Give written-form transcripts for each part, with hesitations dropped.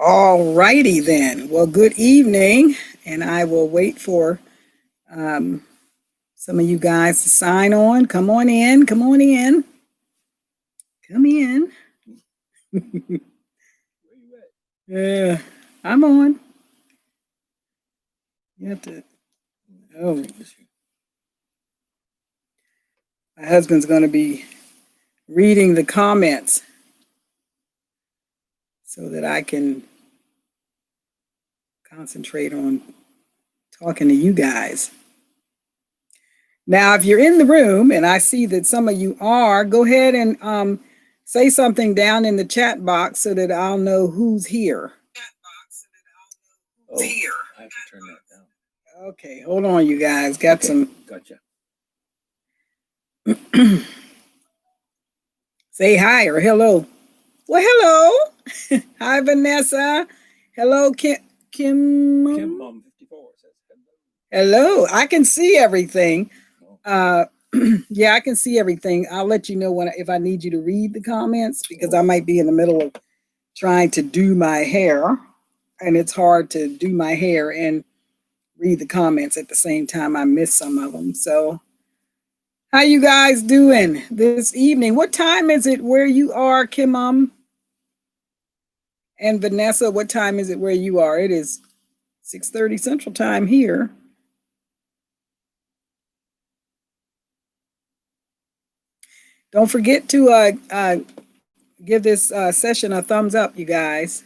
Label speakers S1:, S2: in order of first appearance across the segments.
S1: All righty then. Well, good evening, and I will wait for um, some of you guys to sign on. Come on in. Come on in. Come in. Yeah, I'm on. You have to. Oh, my husband's going to be reading the comments so that I can concentrate on talking to you guys. Now, if you're in the room, and I see that some of you are, go ahead and say something down in the chat box so that I'll know who's here.
S2: Oh, I have to turn that down.
S1: Okay, hold on, you guys. Got some.
S2: Gotcha.
S1: Say hi or hello. Well, hello. Hi, Vanessa. Hello, Kim.
S2: Kim Mom 54 says
S1: hello. I can see everything. Yeah, I can see everything. I'll let you know if I need you to read the comments because I might be in the middle of trying to do my hair, and it's hard to do my hair and read the comments at the same time. I miss some of them. So, how you guys doing this evening? What time is it where you are, Kim? And Vanessa, what time is it where you are? It is 6:30 Central Time here. Don't forget to give this session a thumbs up, you guys.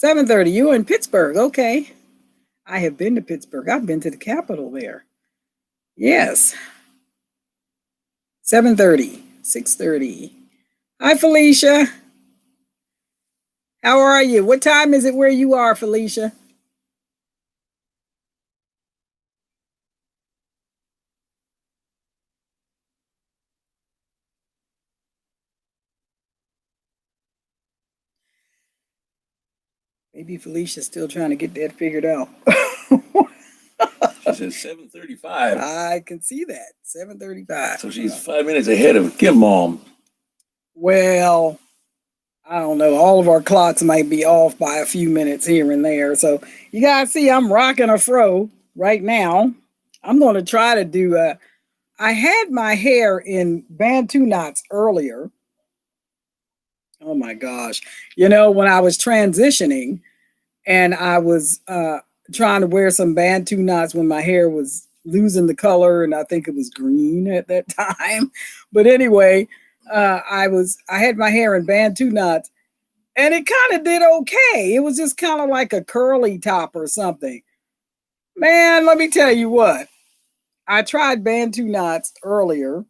S1: 7:30. You're in Pittsburgh. Okay. I have been to Pittsburgh. I've been to the Capitol there. Yes. 7:30. 6:30. Hi, Felicia. How are you? What time is it where you are, Felicia? Maybe Felicia's still trying to get that figured out.
S2: She says 7:35.
S1: I can see that. 7:35.
S2: So she's 5 minutes ahead of Kim Mom.
S1: Well, I don't know. All of our clocks might be off by a few minutes here and there. So you guys see I'm rocking a fro right now. I'm going to try to do I had my hair in Bantu knots earlier. Oh my gosh. You know, when I was transitioning and I was trying to wear some Bantu knots when my hair was losing the color and I think it was green at that time. But anyway, I had my hair in Bantu knots and it kind of did okay. It was just kind of like a curly top or something. Man, let me tell you what. I tried Bantu knots earlier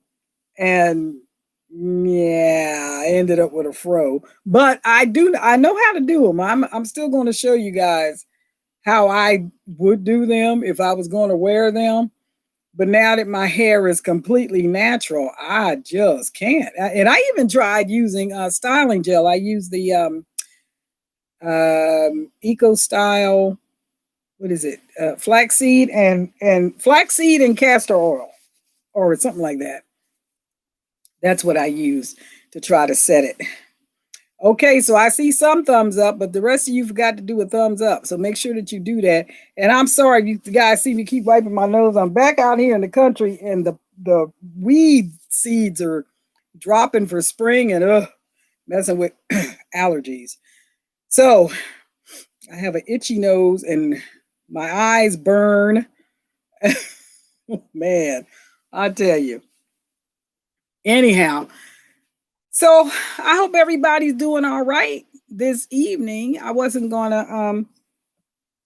S1: and yeah, I ended up with a fro. But I know how to do them. I'm still going to show you guys how I would do them if I was going to wear them. But now that my hair is completely natural, I just can't. And I even tried using styling gel. I used the Eco Style. What is it? Flaxseed and flaxseed and castor oil, or something like that. That's what I use to try to set it. Okay, so I see some thumbs up, but the rest of you forgot to do a thumbs up. So make sure that you do that. And I'm sorry if you guys see me keep wiping my nose. I'm back out here in the country and the weed seeds are dropping for spring and messing with allergies. So I have an itchy nose and my eyes burn. Man, I tell you. Anyhow, so I hope everybody's doing all right this evening. I wasn't gonna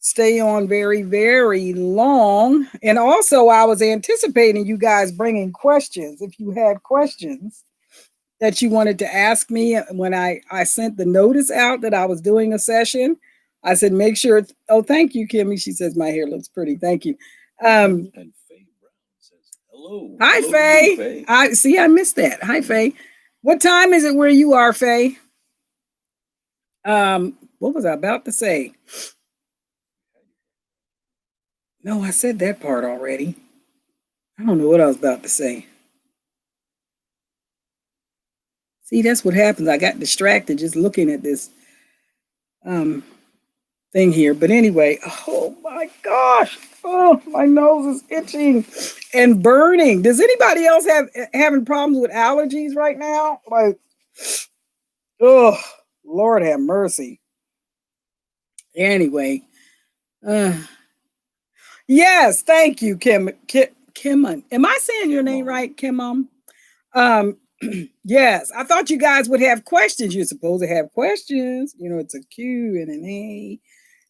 S1: stay on very, very long. And also I was anticipating you guys bringing questions. If you had questions that you wanted to ask me when I sent the notice out that I was doing a session, I said, make sure. Oh, thank you, Kimmy. She says my hair looks pretty. Thank you.
S2: And Faye Brown says, hello.
S1: Hi,
S2: hello,
S1: Faye.
S2: Faye.
S1: I see. I missed that. Hi, Faye. What time is it where you are, Faye? What was I about to say? No, I said that part already. I don't know what I was about to say. See, that's what happens. I got distracted just looking at this thing here. But anyway, oh my gosh. Oh, my nose is itching and burning. Does anybody else having problems with allergies right now? Like, oh, Lord have mercy. Anyway, uh, yes, thank you, Kim. Am I saying your name right, Kim? Um, yes, I thought you guys would have questions. You're supposed to have questions. You know, it's a Q and an A.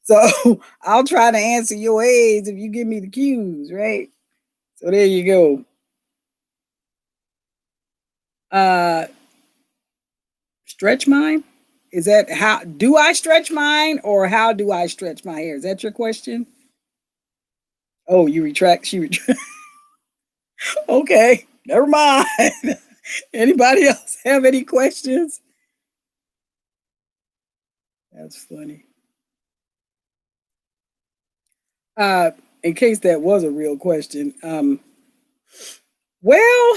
S1: So I'll try to answer your A's if you give me the Q's, right? So there you go. Stretch mine? Is that how do I stretch mine or how do I stretch my hair? Is that your question? Oh, you retract, she retract. Okay, never mind. Anybody else have any questions? That's funny. In case that was a real question, well,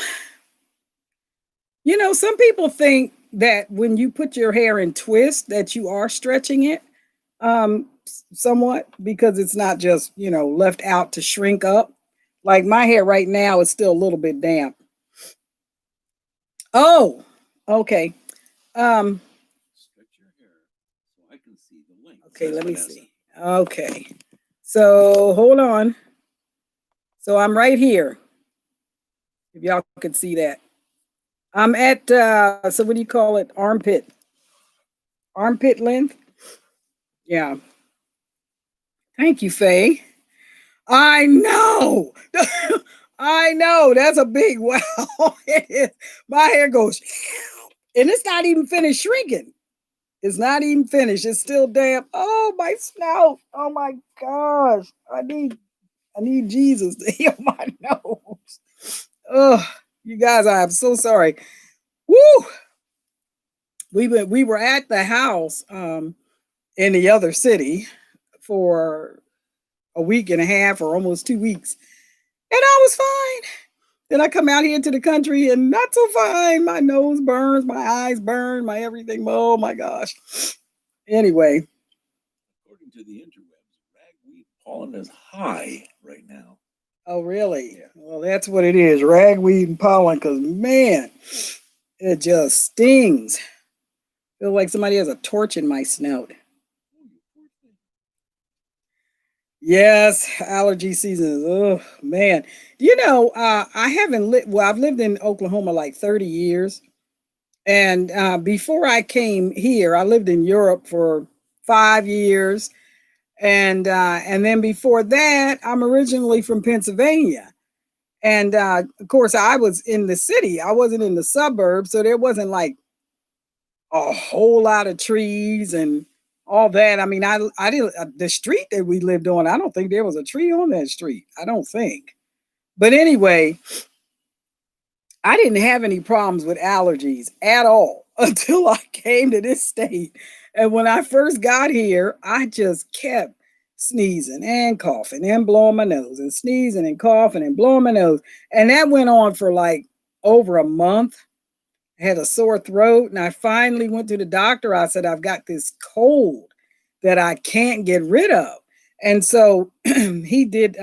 S1: you know, some people think that when you put your hair in twist that you are stretching it somewhat because it's not just, you know, left out to shrink up. Like my hair right now is still a little bit damp. Oh, okay. Um,
S2: Stretch your hair so I can see the link.
S1: okay,
S2: says
S1: let me
S2: Vanessa.
S1: see. Okay. So hold on. So I'm right here. If y'all could see that. I'm at so what do you call it? Armpit. Armpit length? Yeah. Thank you, Faye. I know. I know. That's a big wow. My hair goes, and it's not even finished shrinking. It's not even finished. It's still damp. Oh, my snout. Oh my gosh. I need Jesus to heal my nose. Oh, you guys, I am so sorry. Woo! We were at the house in the other city for a week and a half or almost 2 weeks, and I was fine. Then I come out here to the country and not so fine. My nose burns, my eyes burn, my everything. Oh my gosh. Anyway.
S2: According to the interwebs, ragweed pollen is high right now.
S1: Oh, really?
S2: Yeah.
S1: Well, that's what it is, ragweed and pollen, because man, it just stings. Feel like somebody has a torch in my snout. Yes, allergy season. Oh man, you know, I haven't lived. Well, I've lived in Oklahoma like 30 years, and before I came here, I lived in Europe for 5 years, and then before that, I'm originally from Pennsylvania, and of course, I was in the city. I wasn't in the suburbs, so there wasn't like a whole lot of trees and all that. I mean, I didn't the street that we lived on. I don't think there was a tree on that street. I don't think. But anyway, I didn't have any problems with allergies at all until I came to this state. And when I first got here, I just kept sneezing and coughing and blowing my nose and sneezing and coughing and blowing my nose. And that went on for like over a month. I had a sore throat, and I finally went to the doctor. I said, I've got this cold that I can't get rid of. And so he did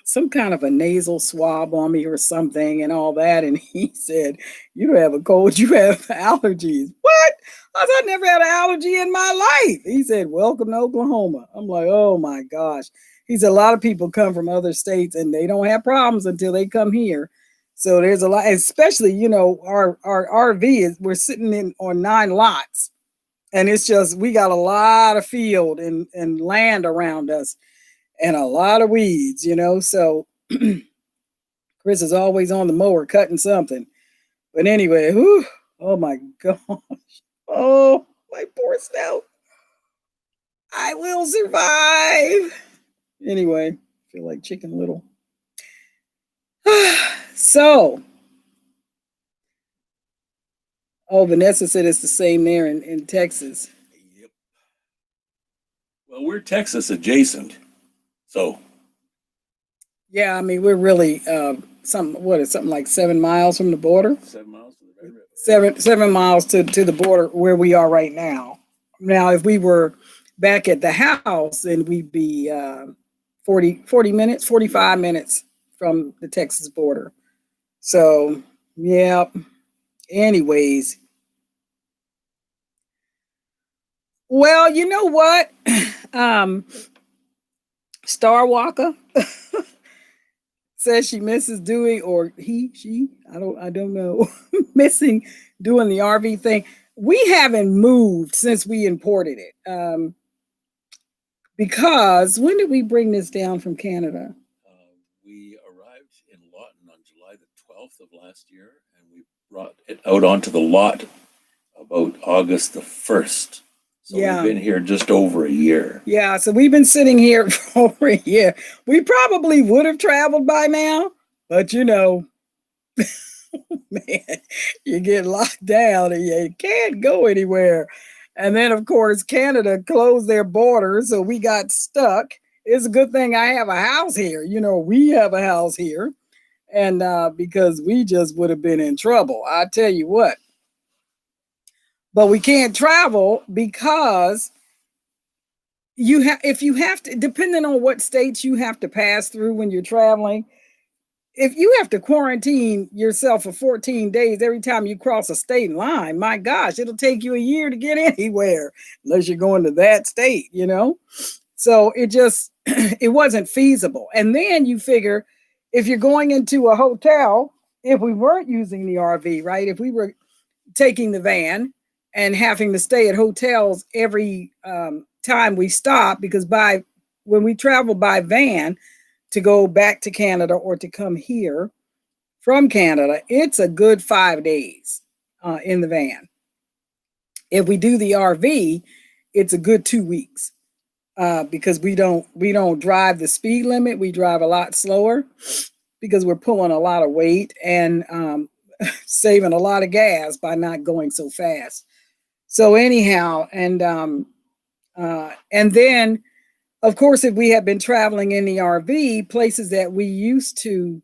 S1: some kind of a nasal swab on me or something and all that. And he said, you don't have a cold, you have allergies. What? I said, I never had an allergy in my life. He said, welcome to Oklahoma. I'm like, oh my gosh. He said, a lot of people come from other states and they don't have problems until they come here. So there's a lot, especially, you know, our RV is, we're sitting in on 9 lots. And it's just, we got a lot of field and land around us and a lot of weeds, you know. So Chris is always on the mower cutting something. But anyway, whew, oh my gosh. Oh, my poor snout. I will survive. Anyway, feel like Chicken Little. So, oh, Vanessa said it's the same there in Texas.
S2: Yep. Well, we're Texas adjacent, so
S1: Yeah, I mean, we're really something like 7 miles from the border.
S2: 7 miles to the Red River.
S1: Seven miles to the border where we are right now. Now, if we were back at the house, then we'd be 40 minutes, 45 minutes from the Texas border. So, yeah. Anyways, well, you know what? um, Star Walker says she misses doing, or she, I don't know, missing doing the RV thing. We haven't moved since we imported it. Because when did we bring this down from Canada?
S2: We arrived in Lawton on July the 12th of last year, and we brought it out onto the lot about August the 1st. So
S1: Yeah.
S2: we've been here just over a year.
S1: Yeah, so we've been sitting here for over a year. We probably would have traveled by now, but you know, man, you get locked down and you can't go anywhere. And then, of course, Canada closed their borders, so we got stuck. It's a good thing I have a house here. You know, we have a house here, and because we just would have been in trouble. I tell you what. But we can't travel because you have, if you have to, depending on what states you have to pass through when you're traveling, if you have to quarantine yourself for 14 days every time you cross a state line, my gosh, it'll take you a year to get anywhere unless you're going to that state, you know? So it just, it wasn't feasible. And then you figure if you're going into a hotel, if we weren't using the RV, right? If we were taking the van and having to stay at hotels every time we stop, because when we travel by van, to go back to Canada or to come here from Canada, it's a good 5 days in the van. If we do the RV, it's a good 2 weeks because we don't drive the speed limit. We drive a lot slower because we're pulling a lot of weight and saving a lot of gas by not going so fast. So anyhow, and then of course, if we had been traveling in the RV, places that we used to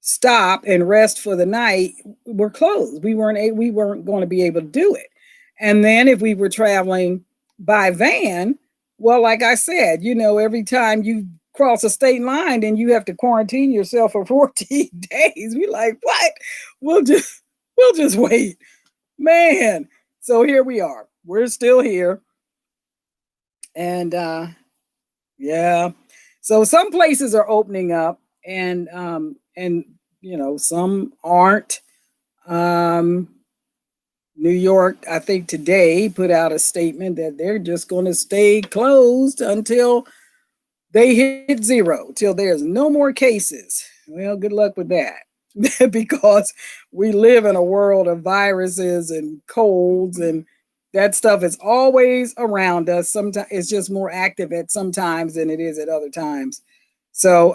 S1: stop and rest for the night were closed. We weren't going to be able to do it. And then if we were traveling by van, well, like I said, you know, every time you cross a state line, then you have to quarantine yourself for 14 days. We like, what? We'll just wait. Man. So here we are. We're still here. And yeah. So some places are opening up and you know, some aren't. Um New York, I think today put out a statement that they're just going to stay closed until they hit zero, till there's no more cases. Well, good luck with that. Because we live in a world of viruses and colds, and that stuff is always around us. Sometimes it's just more active at some times than it is at other times. So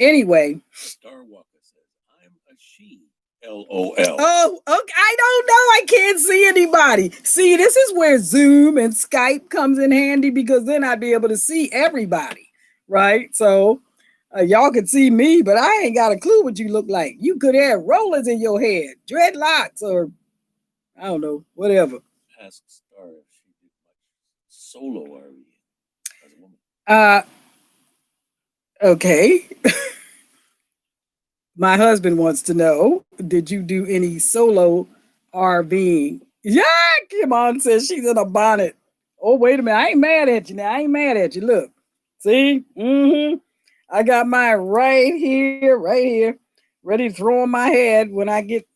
S1: anyway.
S2: Star Walker says, I'm a she. LOL.
S1: Oh, okay. I don't know. I can't see anybody. See, this is where Zoom and Skype comes in handy because then I'd be able to see everybody, right? So y'all can see me, but I ain't got a clue what you look like. You could have rollers in your head, dreadlocks, or I don't know, whatever.
S2: Ask Star if she did much solo RV as a woman.
S1: Okay. My husband wants to know, did you do any solo RVing? Yeah, Kim on says she's in a bonnet. Oh, wait a minute. I ain't mad at you now. I ain't mad at you. Look. See? I got mine right here, ready to throw on my head when I get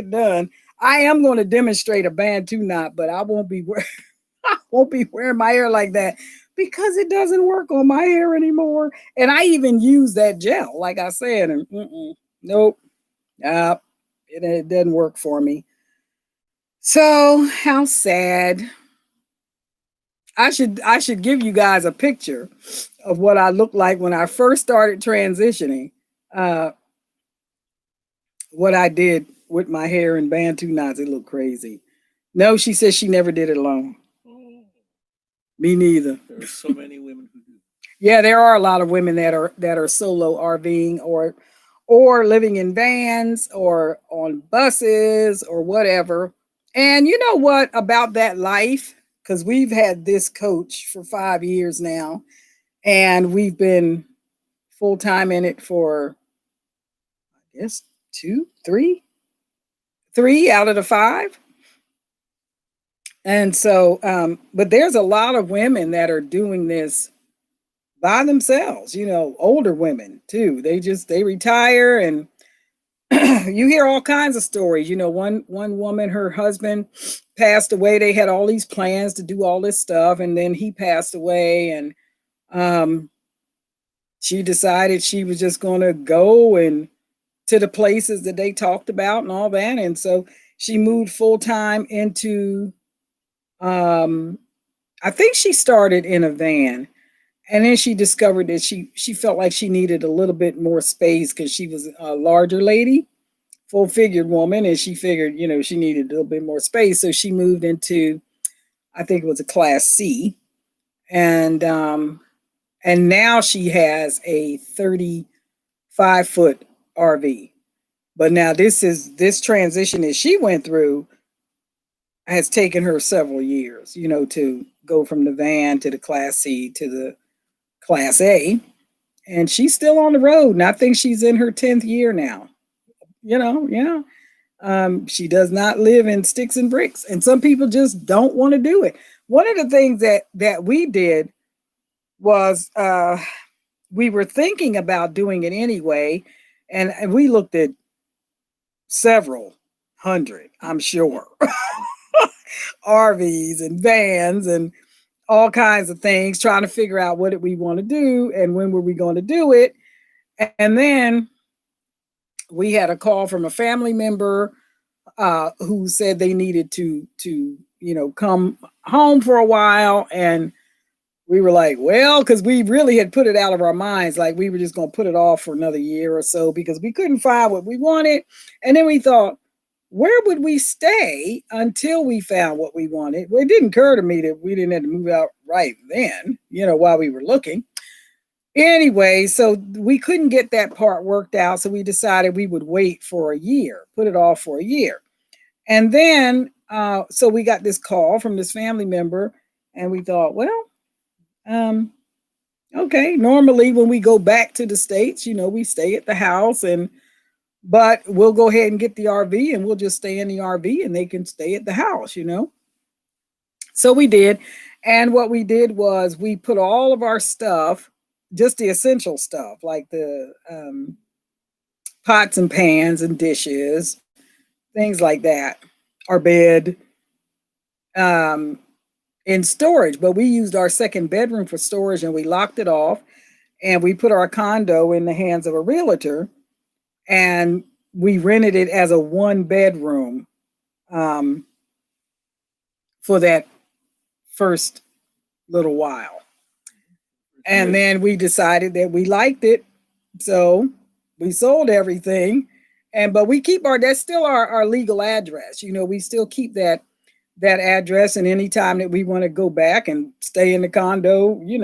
S1: done. I am going to demonstrate a Bantu knot, but I won't be wearing my hair like that because it doesn't work on my hair anymore. And I even use that gel, like I said, and nope, it doesn't work for me. So how sad. I should give you guys a picture of what I looked like when I first started transitioning. What I did with my hair and Bantu knots, it looked crazy. No, she says she never did it alone.
S2: Oh,
S1: me neither.
S2: There are so many women who do.
S1: Yeah, there are a lot of women that are solo RVing or living in vans or on buses or whatever. And you know what about that life? because we've had this coach for 5 years now, and we've been full time in it for, I guess, two, three out of the five. And so, but there's a lot of women that are doing this by themselves, older women too. They retire, and you hear all kinds of stories. One woman, her husband passed away. They had all these plans to do all this stuff, and then he passed away, and um, she decided she was just going to go and to the places that they talked about and all that. And so she moved full time into. Um, I think she started in a van, and then she discovered that she felt like she needed a little bit more space because she was a larger lady, full figured woman, and she figured, she needed a little bit more space. So she moved into, I think it was a Class C, and now she has a 35-foot RV. But now this transition that she went through has taken her several years, to go from the van to the Class C to the Class A. And she's still on the road. And I think she's in her 10th year now. Yeah. She does not live in sticks and bricks. And some people just don't want to do it. One of the things that we did was we were thinking about doing it anyway. And we looked at several hundred, I'm sure, RVs and vans and all kinds of things, trying to figure out what did we want to do and when were we going to do it. And then we had a call from a family member who said they needed to come home for a while. And we were like, well, because we really had put it out of our minds, like we were just going to put it off for another year or so because we couldn't find what we wanted. And then we thought, where would we stay until we found what we wanted? Well, it didn't occur to me that we didn't have to move out right then, while we were looking. Anyway, so we couldn't get that part worked out. So we decided we would wait for a year, put it off for a year. And then, so we got this call from this family member, and we thought, well, okay, normally when we go back to the States, we stay at the house, but we'll go ahead and get the RV and we'll just stay in the RV and they can stay at the house, So we did. And what we did was we put all of our stuff, just the essential stuff, like the pots and pans and dishes, things like that, our bed, in storage. But we used our second bedroom for storage and we locked it off, and we put our condo in the hands of a realtor, and we rented it as a 1 bedroom for that first little while. And then we decided that we liked it. So we sold everything. But we keep that's still our legal address. We still keep that address. And anytime that we want to go back and stay in the condo, we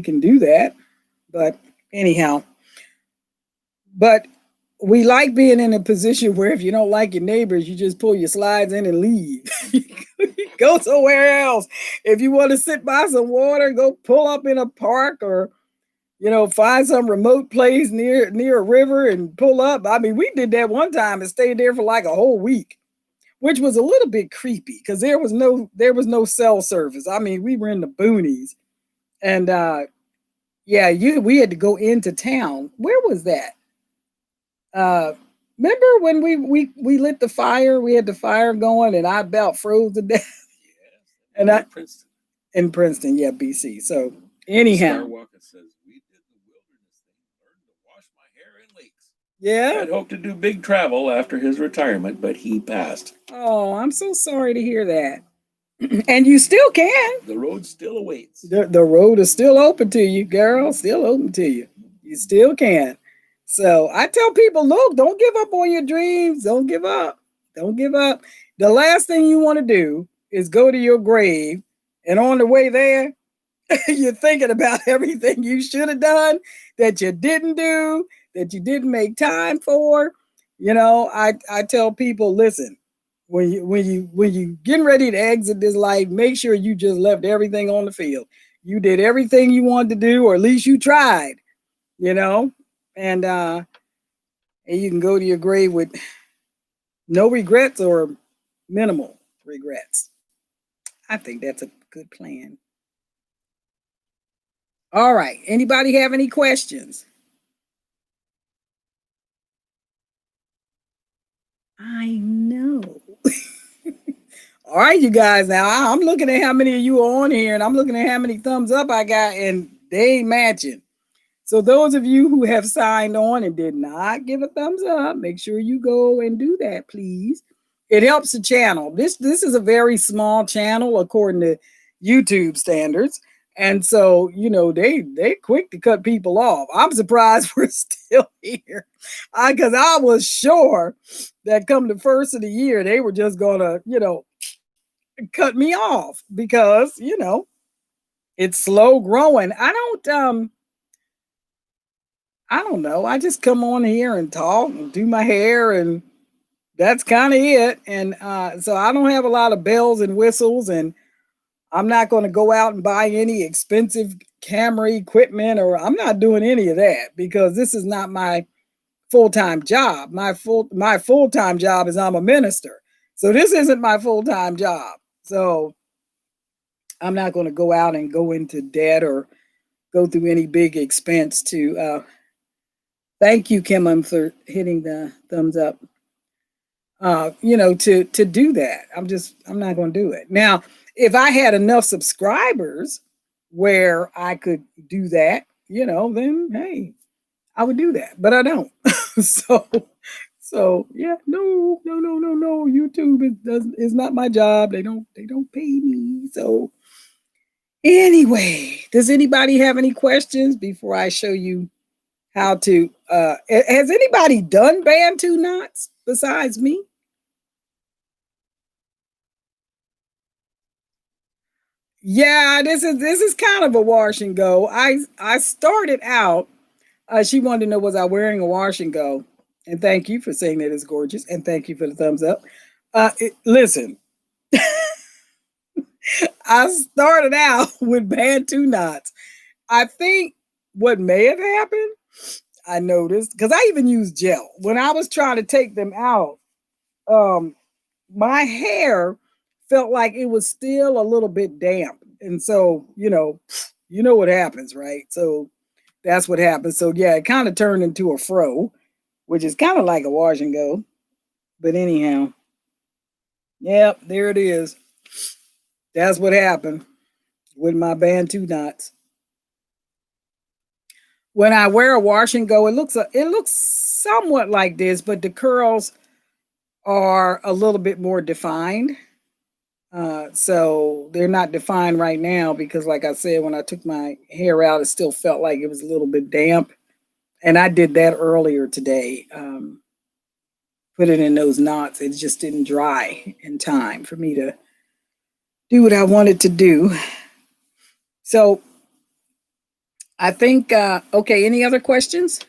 S1: can do that. But anyhow, but we like being in a position where if you don't like your neighbors, you just pull your slides in and leave. Go somewhere else. If you want to sit by some water, go pull up in a park, or find some remote place near a river and pull up. I mean, we did that one time and stayed there for like a whole week, which was a little bit creepy because there was no cell service. I mean, we were in the boonies, and we had to go into town. Where was that? Remember when we lit the fire? We had the fire going, and I about froze to death.
S2: And Princeton.
S1: In Princeton, yeah, BC. So anyhow,
S2: Starwalker says we did the wilderness thing, learned to wash my hair in lakes.
S1: Yeah,
S2: I'd hoped to do big travel after his retirement, but he passed.
S1: Oh, I'm so sorry to hear that. And you still can.
S2: The road still awaits.
S1: The road is still open to you, girl. Still open to you. You still can. So I tell people, look, don't give up on your dreams. Don't give up. Don't give up. The last thing you want to do is go to your grave, and on the way there, you're thinking about everything you should have done that you didn't do, that you didn't make time for. I tell people, listen, when you getting ready to exit this life, make sure you just left everything on the field. You did everything you wanted to do, or at least you tried, you know, and and you can go to your grave with no regrets or minimal regrets. I think that's a good plan. All right. Anybody have any questions? I know. All right, you guys. Now I'm looking at how many of you are on here, and I'm looking at how many thumbs up I got, and they ain't matching. So those of you who have signed on and did not give a thumbs up, make sure you go and do that, please. It helps the channel. This is a very small channel according to YouTube standards. And so, they quick to cut people off. I'm surprised we're still here. Because I was sure that come the first of the year, they were just gonna, cut me off because, it's slow growing. I don't know. I just come on here and talk and do my hair, and that's kind of it. And so I don't have a lot of bells and whistles, and I'm not going to go out and buy any expensive camera equipment, or I'm not doing any of that because this is not my full-time job. My full-time job is I'm a minister. So this isn't my full-time job. So I'm not going to go out and go into debt or go through any big expense to thank you, Kim, for hitting the thumbs up. To do that. I'm not going to do it. Now, if I had enough subscribers where I could do that, then hey, I would do that. But I don't. so yeah, no. YouTube is not my job. They don't pay me. So anyway, does anybody have any questions before I show you how to has anybody done Bantu knots besides me? Yeah, this is kind of a wash and go. I started out. She wanted to know, was I wearing a wash and go? And thank you for saying that it's gorgeous, and thank you for the thumbs up. Listen, I started out with Bantu knots. I think what may have happened, I noticed because I even used gel when I was trying to take them out. Um, my hair felt like it was still a little bit damp, and so you know what happens, right? So that's what happened. So yeah, it kind of turned into a fro, which is kind of like a wash and go. But anyhow, yep, there it is. That's what happened with my Bantu knots. When I wear a wash and go, it looks somewhat like this, but the curls are a little bit more defined. So they're not defined right now because, like I said, when I took my hair out, it still felt like it was a little bit damp. And I did that earlier today. Put it in those knots. It just didn't dry in time for me to do what I wanted to do. So I think, okay, any other questions?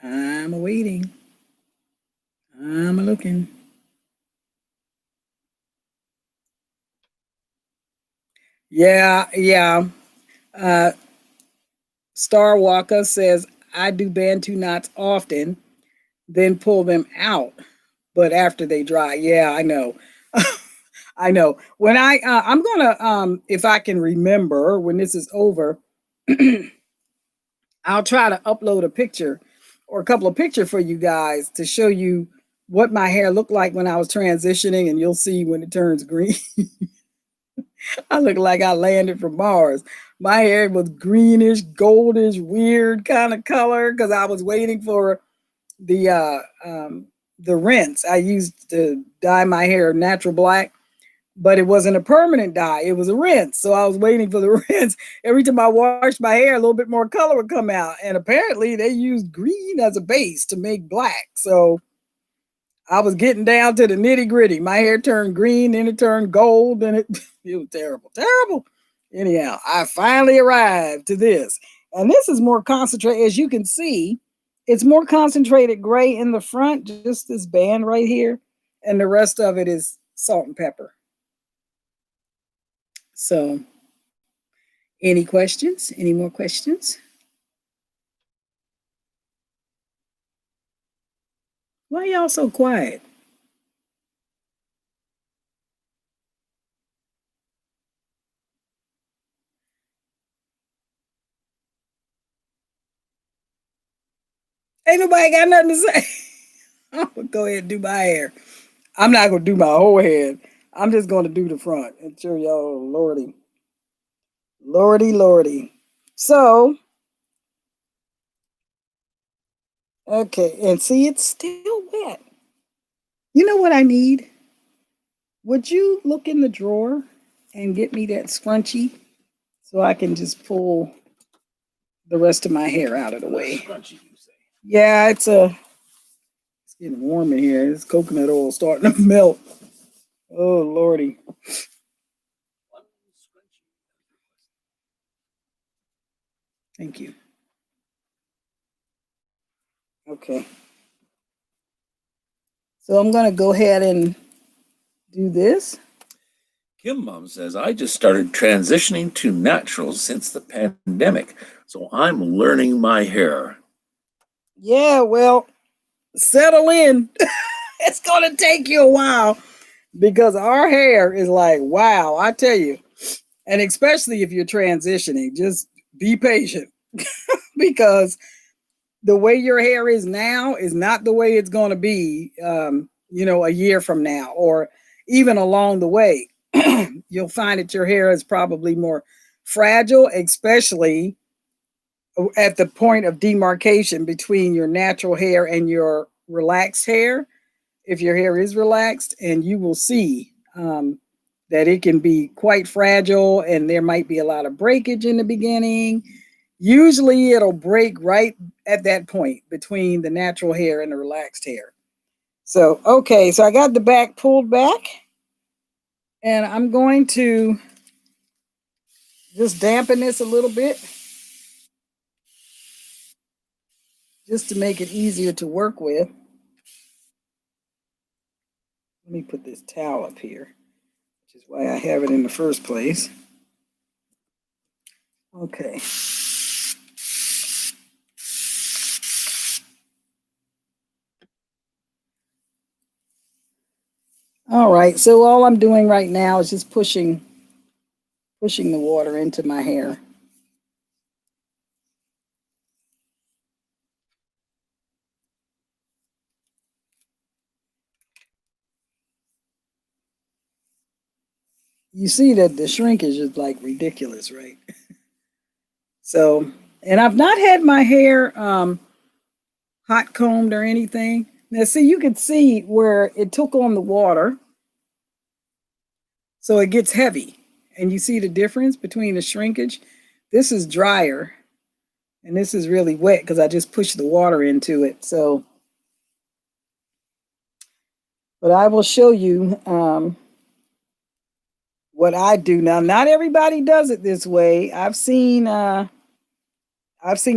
S1: I'm waiting. I'm looking. Yeah, yeah. Uh, Star Walker says, I do Bantu knots often, then pull them out, but after they dry. Yeah, I know. I know. When I'm gonna, if I can remember when this is over, I'll try to upload a picture or a couple of pictures for you guys to show you what my hair looked like when I was transitioning, and you'll see when it turns green. I look like I landed from Mars. My hair was greenish, goldish, weird kind of color because I was waiting for the uh, um, the rinse. I used to dye my hair natural black, but it wasn't a permanent dye. It was a rinse. So I was waiting for the rinse. Every time I washed my hair, a little bit more color would come out. And apparently they used green as a base to make black. So I was getting down to the nitty gritty. My hair turned green, then it turned gold, and it was terrible, terrible. Anyhow, I finally arrived to this. And this is more concentrated. As you can see, it's more concentrated gray in the front, just this band right here. And the rest of it is salt and pepper. So, any questions? Any more questions? Why y'all so quiet? Ain't nobody got nothing to say. I'm gonna go ahead and do my hair. I'm not gonna do my whole head. I'm just gonna do the front. And sure y'all, lordy. Lordy, lordy. So, okay, and see, it's still wet. You know what I need? Would you look in the drawer and get me that scrunchie so I can just pull the rest of my hair out of the way?
S2: Scrunchy, you say?
S1: Yeah, it's getting warm in here. It's coconut oil starting to melt. Oh lordy. Thank you. Okay. So I'm gonna go ahead and do this.
S2: Kim Mom says, I just started transitioning to natural since the pandemic, so I'm learning my hair.
S1: Yeah, well, settle in. It's gonna take you a while because our hair is like, wow, I tell you. And especially if you're transitioning, just be patient because the way your hair is now is not the way it's going to be, a year from now or even along the way. You'll find that your hair is probably more fragile, especially at the point of demarcation between your natural hair and your relaxed hair. If your hair is relaxed, and you will see that it can be quite fragile and there might be a lot of breakage in the beginning. Usually it'll break right at that point between the natural hair and the relaxed hair. So, okay, so I got the back pulled back and I'm going to just dampen this a little bit just to make it easier to work with. Let me put this towel up here, which is why I have it in the first place. Okay. All right, so all I'm doing right now is just pushing the water into my hair. You see that the shrinkage is like ridiculous, right? So, and I've not had my hair hot combed or anything. Now, see, you can see where it took on the water, so it gets heavy. And you see the difference between the shrinkage? This is drier, and this is really wet because I just pushed the water into it. So, but I will show you what I do now. Not everybody does it this way. I've seen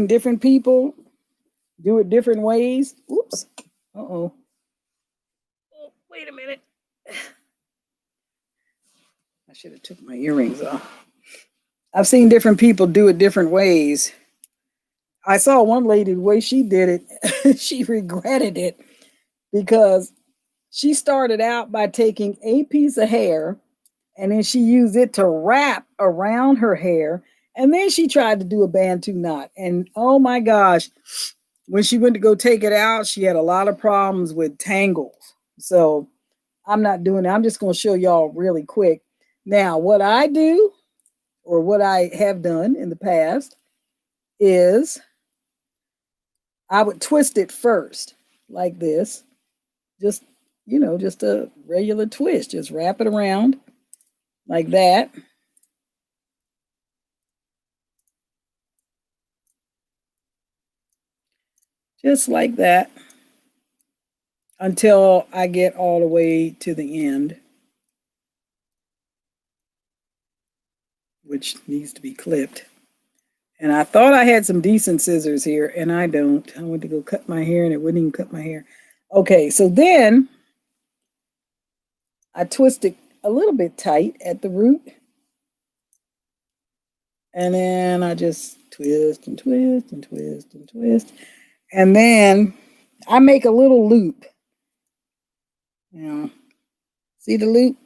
S1: different people do it different ways. Oops. Uh-oh. Oh, wait a minute. I should have took my earrings off. I've seen different people do it different ways. I saw one lady, the way she did it, she regretted it because she started out by taking a piece of hair and then she used it to wrap around her hair. And then she tried to do a Bantu knot. And oh my gosh, when she went to go take it out, she had a lot of problems with tangles. So I'm not doing that. I'm just going to show y'all really quick. Now, what I do or what I have done in the past is I would twist it first like this. Just, just a regular twist. Just wrap it around like that. Just like that until I get all the way to the end, which needs to be clipped. And I thought I had some decent scissors here, and I don't. I went to go cut my hair, and it wouldn't even cut my hair. Okay, so then I twist it a little bit tight at the root, and then I just twist and twist and twist and twist. And then I make a little loop. You know, see the loop?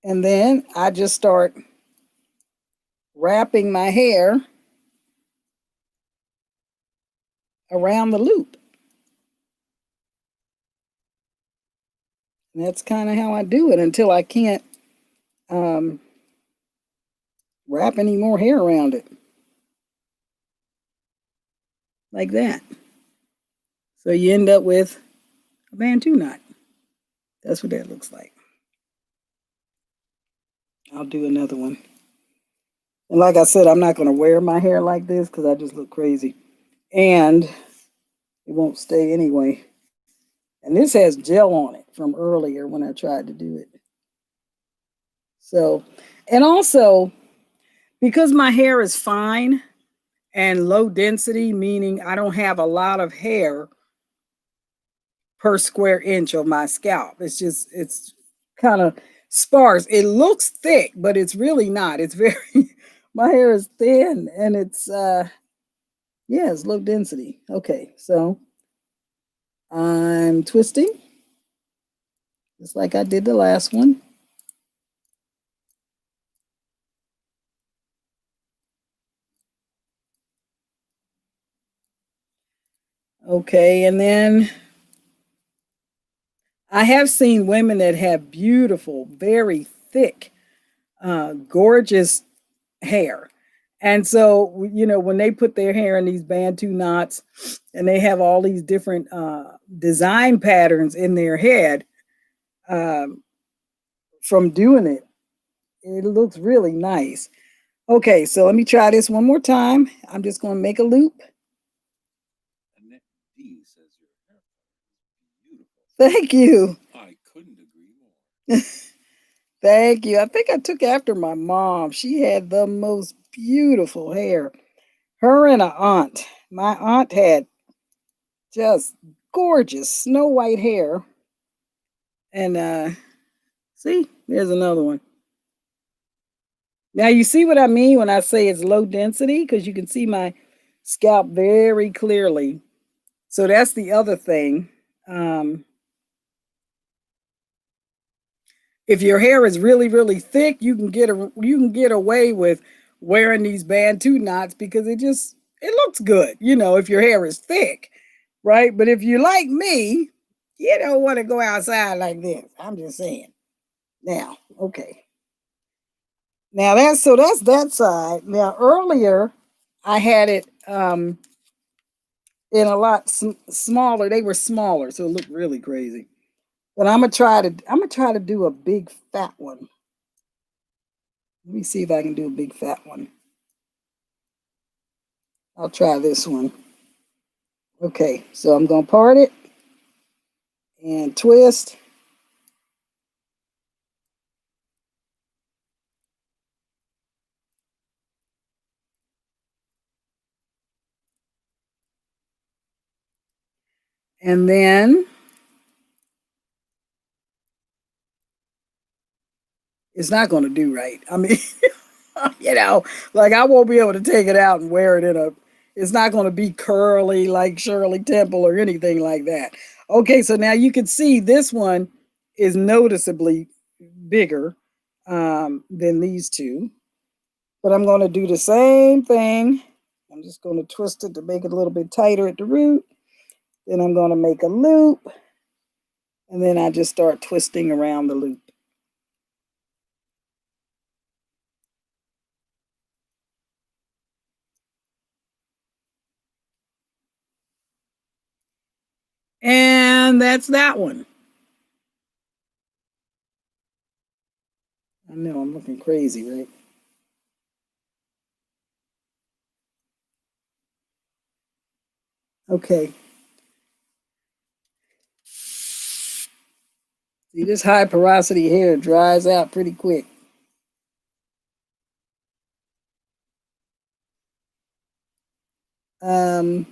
S1: And then I just start wrapping my hair around the loop. And that's kind of how I do it until I can't um, wrap any more hair around it. Like that. So you end up with a Bantu knot. That's what that looks like. I'll do another one. And like I said, I'm not going to wear my hair like this because I just look crazy. And it won't stay anyway. And this has gel on it from earlier when I tried to do it. So, and also, because my hair is fine and low density, meaning I don't have a lot of hair per square inch of my scalp. It's kind of sparse. It looks thick, but it's really not. It's very, my hair is thin and it's, yeah, it's low density. Okay, so I'm twisting just like I did the last one. Okay, and then I have seen women that have beautiful, very thick, gorgeous hair. And so, you know, when they put their hair in these Bantu knots and they have all these different design patterns in their head um, from doing it, it looks really nice. Okay, so let me try this one more time. I'm just going to make a loop.
S2: Annette D says your hair is beautiful.
S1: Thank you.
S2: I couldn't agree more.
S1: Thank you. I think I took after my mom. She had the most beautiful hair. Her and an aunt. My aunt had just gorgeous snow white hair. And see, there's another one. Now you see what I mean when I say it's low density because you can see my scalp very clearly. So that's the other thing. Um, if your hair is really really thick, you can get away with wearing these Bantu knots because it looks good, you know, if your hair is thick, right? But if you're like me, you don't want to go outside like this. I'm just saying. Now, okay. Now that's that side. Now earlier I had it in a lot smaller. They were smaller, so it looked really crazy. But I'm gonna try to do a big fat one. Let me see if I can do a big fat one. I'll try this one. Okay, so I'm gonna part it and twist. And then it's not gonna do right. I mean, you know, like I won't be able to take it out and wear it in a, it's not gonna be curly like Shirley Temple or anything like that. Okay, so now you can see this one is noticeably bigger than these two. But I'm going to do the same thing. I'm just going to twist it to make it a little bit tighter at the root. Then I'm going to make a loop. And then I just start twisting around the loop. And that's that one. I know I'm looking crazy, right? Okay. See, this high porosity hair dries out pretty quick. Okay,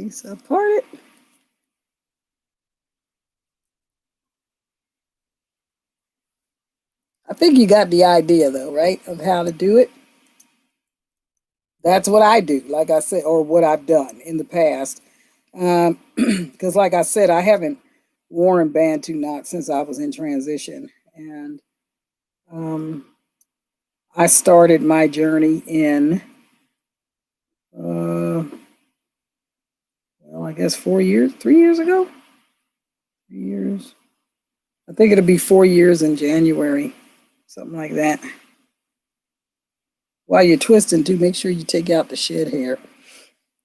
S1: so part it. I think you got the idea though, right? Of how to do it. That's what I do, like I said, or what I've done in the past. Because, like I said, I haven't worn Bantu knots since I was in transition, and um, I started my journey in, well, I guess 4 years, 3 years ago. 3 years. I think it'll be 4 years in January, something like that. While you're twisting, too, make sure you take out the shed hair.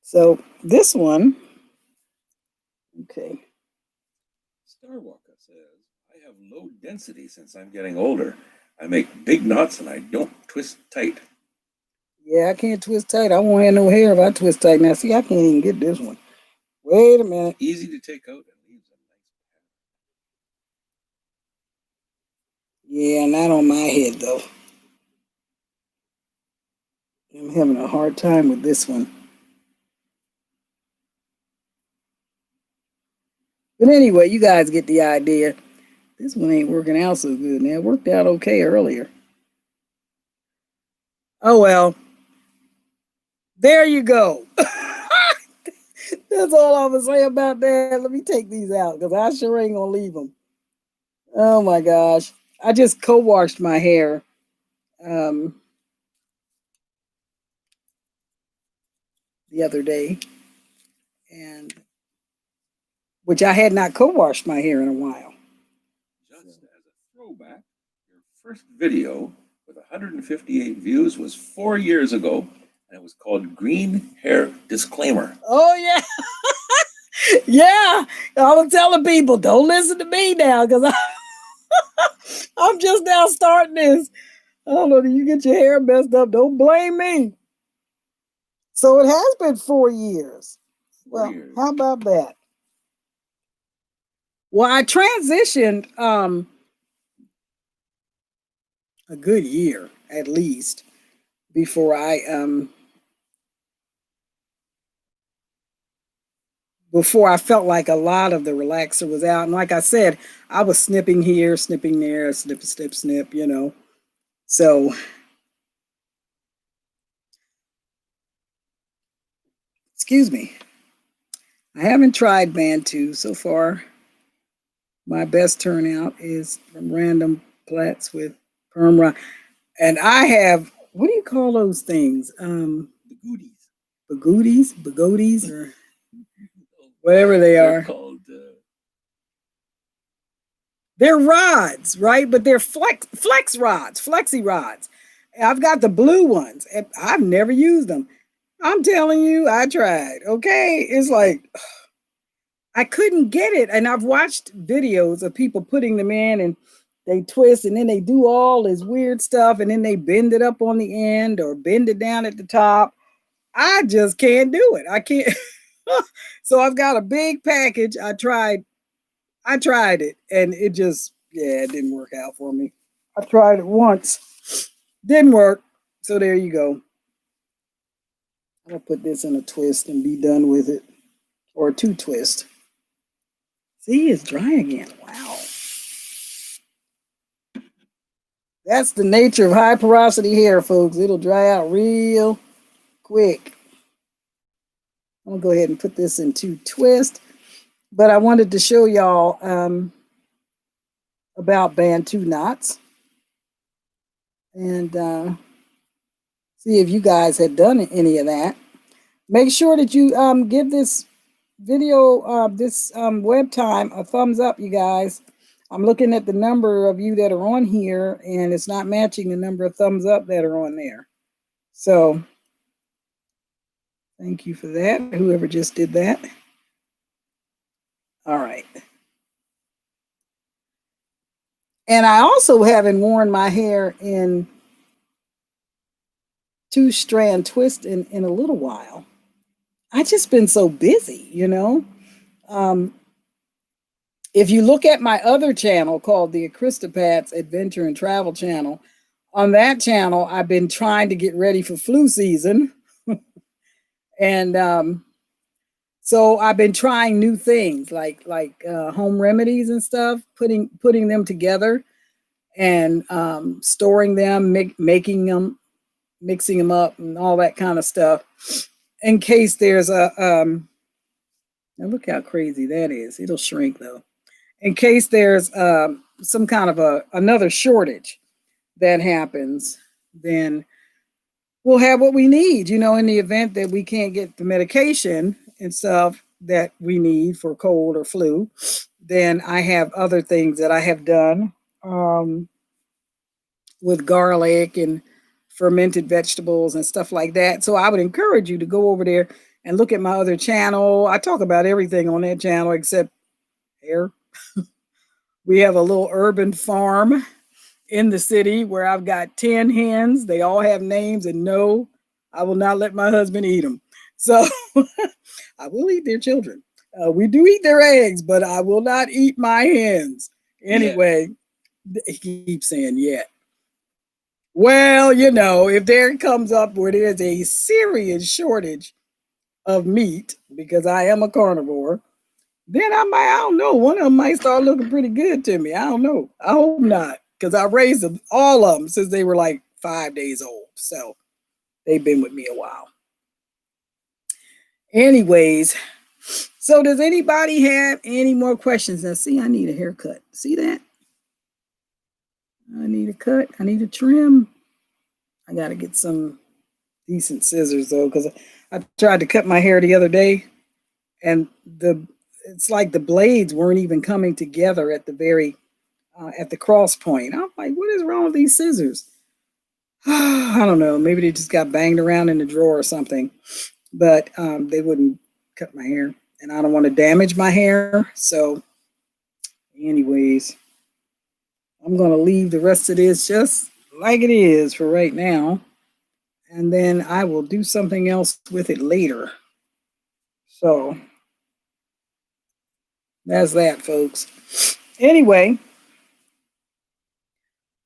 S1: So this one, okay.
S2: Starwalker says, I have low density since I'm getting older. I make big knots and I don't twist tight.
S1: Yeah, I can't twist tight. I won't have no hair if I twist tight. Now, see, I can't even get this one. Wait a minute.
S2: Easy to take out and leaves a nice.
S1: Yeah, not on my head, though. I'm having a hard time with this one. But anyway, you guys get the idea. This one ain't working out so good now. It worked out okay earlier. Oh, well. There you go. That's all I'm going to say about that. Let me take these out because I sure ain't going to leave them. Oh, my gosh. I just co-washed my hair. The other day, and which I had not co-washed my hair in a while.
S2: Just as a throwback, your first video with 158 views was 4 years ago, and it was called Green Hair Disclaimer.
S1: Oh yeah. Yeah, I'm telling people don't listen to me now because I'm just now starting this. I don't know, you get your hair messed up, don't blame me. So it has been 4 years. Well, how about that? Well, I transitioned a good year at least before I felt like a lot of the relaxer was out. And like I said, I was snipping here, snipping there, snip, snip, snip, you know. So excuse me. I haven't tried Bantu so far. My best turnout is from random plats with perm rock. And I have, what do you call those things? Bagooties, or whatever they are.
S2: Called,
S1: they're rods, right? But they're flex rods, flexi rods. I've got the blue ones, and I've never used them. I'm telling you, I tried. Okay, it's like I couldn't get it, and I've watched videos of people putting them in, and they twist, and then they do all this weird stuff, and then they bend it up on the end or bend it down at the top. I just can't do it. I can't. So I've got a big package. I tried it, and it just, yeah, it didn't work out for me. I tried it once, didn't work. So there you go. I'll put this in a twist and be done with it, or two twist. See, it's dry again. Wow. That's the nature of high porosity hair, folks. It'll dry out real quick. I'm gonna go ahead and put this in two twist, but I wanted to show y'all about Bantu knots and see if you guys had done any of that. Make sure that you give this video, this web time, a thumbs up, you guys. I'm looking at the number of you that are on here, and it's not matching the number of thumbs up that are on there. So thank you for that, whoever just did that. All right. And I also haven't worn my hair in two-strand twist in a little while. I just been so busy, you know. If you look at my other channel called the Christopat's Adventure and Travel channel, on that channel, I've been trying to get ready for flu season. And so I've been trying new things like home remedies and stuff, putting them together and storing them, making them, mixing them up, and all that kind of stuff. In case there's a now look how crazy that is. It'll shrink though. In case there's some kind of another shortage that happens, then we'll have what we need. In the event that we can't get the medication and stuff that we need for cold or flu, then I have other things that I have done with garlic and fermented vegetables and stuff like that. So I would encourage you to go over there and look at my other channel. I talk about everything on that channel except hair. We have a little urban farm in the city where I've got 10 hens. They all have names, and no, I will not let my husband eat them. So I will eat their children. We do eat their eggs, but I will not eat my hens. Anyway, he keeps saying yet. Well, if there comes up where there's a serious shortage of meat, because I am a carnivore, then I don't know, one of them might start looking pretty good to me. I don't know. I hope not, because I raised them, all of them, since they were like 5 days old. So they've been with me a while. Anyways, so does anybody have any more questions? Now, see, I need a haircut. See that? I need a cut. I need a trim. I got to get some decent scissors, though, because I tried to cut my hair the other day, and it's like the blades weren't even coming together at the cross point. I'm like, what is wrong with these scissors? I don't know. Maybe they just got banged around in the drawer or something, but they wouldn't cut my hair, and I don't want to damage my hair. So anyways, I'm going to leave the rest of this just like it is for right now, and then I will do something else with it later. So that's that, folks. Anyway,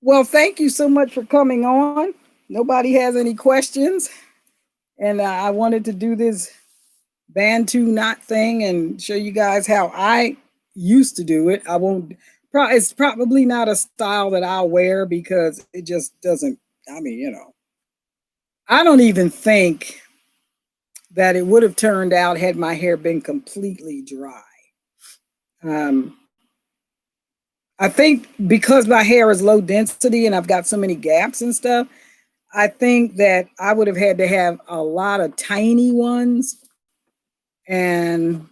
S1: well, thank you so much for coming on. Nobody has any questions, and I wanted to do this Bantu knot thing and show you guys how I used to do it. It's probably not a style that I'll wear because it just doesn't, I don't even think that it would have turned out had my hair been completely dry. I think because my hair is low density and I've got so many gaps and stuff, I think that I would have had to have a lot of tiny ones, and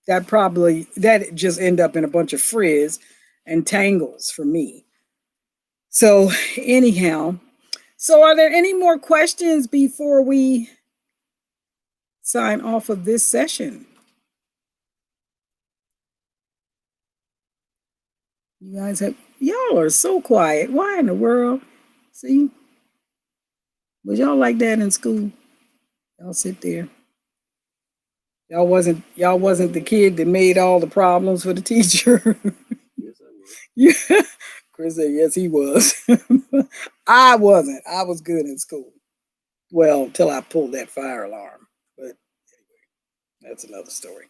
S1: that just end up in a bunch of frizz and tangles for me. So anyhow, so are there any more questions before we sign off of this session? Y'all are so quiet. Why in the world? See? Was y'all like that in school? Y'all sit there. Y'all wasn't the kid that made all the problems for the teacher.
S2: Yes, I was.
S1: Yeah. Chris said, yes, he was. I wasn't. I was good in school. Well, till I pulled that fire alarm. But anyway, that's another story.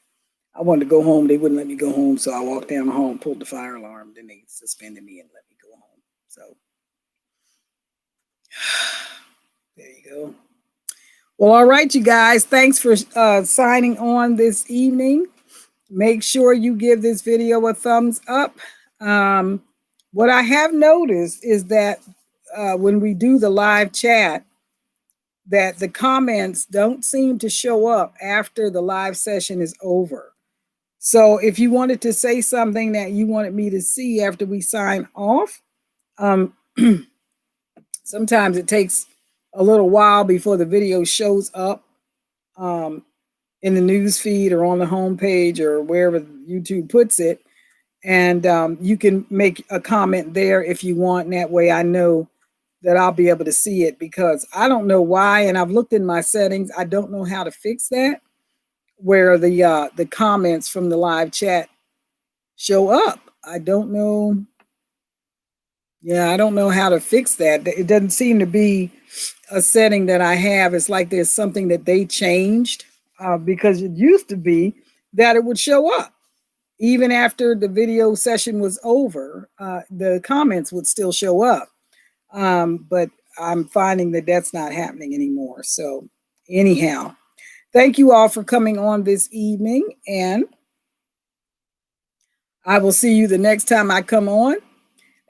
S1: I wanted to go home. They wouldn't let me go home. So I walked down the hall and pulled the fire alarm. Then they suspended me and let me go home. So there you go. Well, all right, you guys. Thanks for signing on this evening. Make sure you give this video a thumbs up. What I have noticed is that when we do the live chat, that the comments don't seem to show up after the live session is over. So if you wanted to say something that you wanted me to see after we sign off, sometimes it takes a little while before the video shows up in the news feed or on the homepage or wherever YouTube puts it. And you can make a comment there if you want. And that way I know that I'll be able to see it, because I don't know why. And I've looked in my settings. I don't know how to fix that, where the comments from the live chat show up. I don't know. Yeah, I don't know how to fix that. It doesn't seem to be a setting that I have. It's like there's something that they changed because it used to be that it would show up even after the video session was over. The comments would still show up, but I'm finding that that's not happening anymore. So anyhow, thank you all for coming on this evening, and I will see you the next time I come on.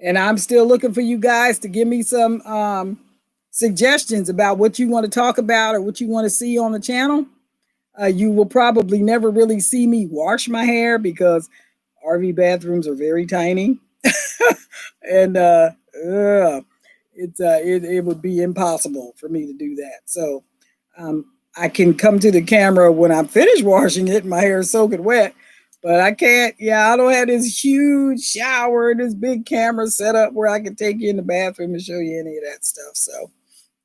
S1: And I'm still looking for you guys to give me some suggestions about what you want to talk about or what you want to see on the channel. You will probably never really see me wash my hair because RV bathrooms are very tiny. And it would be impossible for me to do that. So I can come to the camera when I'm finished washing it and my hair is soaking wet, but I can't. Yeah, I don't have this huge shower, this big camera set up where I can take you in the bathroom and show you any of that stuff. So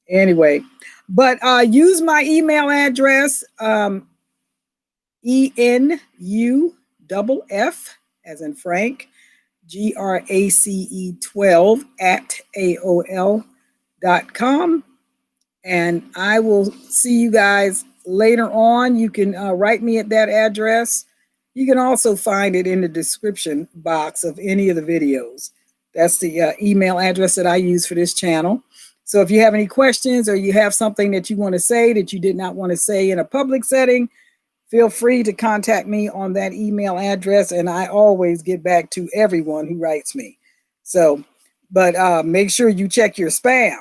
S1: anyway, but use my email address, ENUFF as in Frank, GRACE12 at AOL.com. And I will see you guys later on. You can write me at that address. You can also find it in the description box of any of the videos. That's the email address that I use for this channel. So if you have any questions or you have something that you want to say that you did not want to say in a public setting, feel free to contact me on that email address, and I always get back to everyone who writes me. So, but make sure you check your spam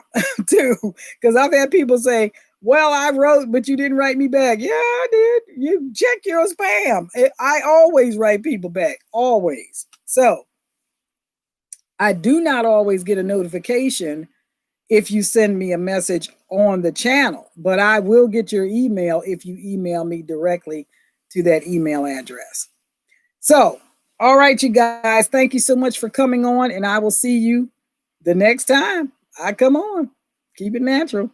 S1: too, because I've had people say, well, I wrote, but you didn't write me back. Yeah, I did. You check your spam. I always write people back, always. So I do not always get a notification if you send me a message on the channel, but I will get your email if you email me directly to that email address. So, all right, you guys, thank you so much for coming on, and I will see you the next time I come on. Keep it natural.